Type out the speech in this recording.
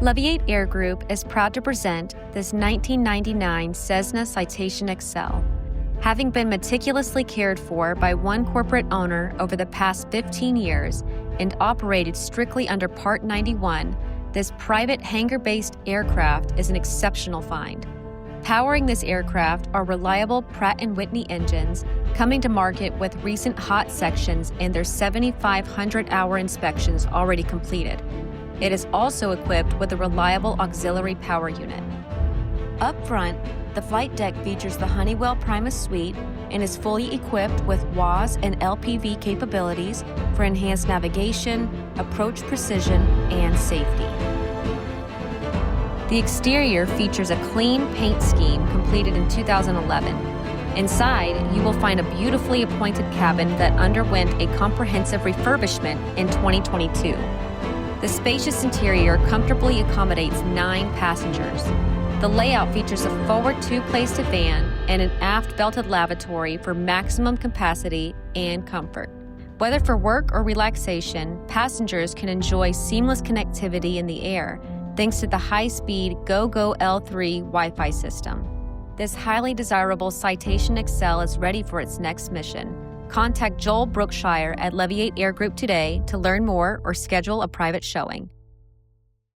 Leviate Air Group is proud to present this 1999 Cessna Citation Excel. Having been meticulously cared for by one corporate owner over the past 15 years and operated strictly under Part 91, this private hangar-based aircraft is an exceptional find. Powering this aircraft are reliable Pratt Whitney engines coming to market with recent hot sections and their 7,500-hour inspections already completed. It is also equipped with a reliable auxiliary power unit. Up front, the flight deck features the Honeywell Primus suite and is fully equipped with WAAS and LPV capabilities for enhanced navigation, approach precision, and safety. The exterior features a clean paint scheme completed in 2011. Inside, you will find a beautifully appointed cabin that underwent a comprehensive refurbishment in 2022. The spacious interior comfortably accommodates 9 passengers. The layout features a forward 2-place divan and an aft belted lavatory for maximum capacity and comfort. Whether for work or relaxation, passengers can enjoy seamless connectivity in the air thanks to the high-speed Gogo L3 Wi-Fi system. This highly desirable Citation Excel is ready for its next mission. Contact Joel Brookshire at Leviate Air Group today to learn more or schedule a private showing.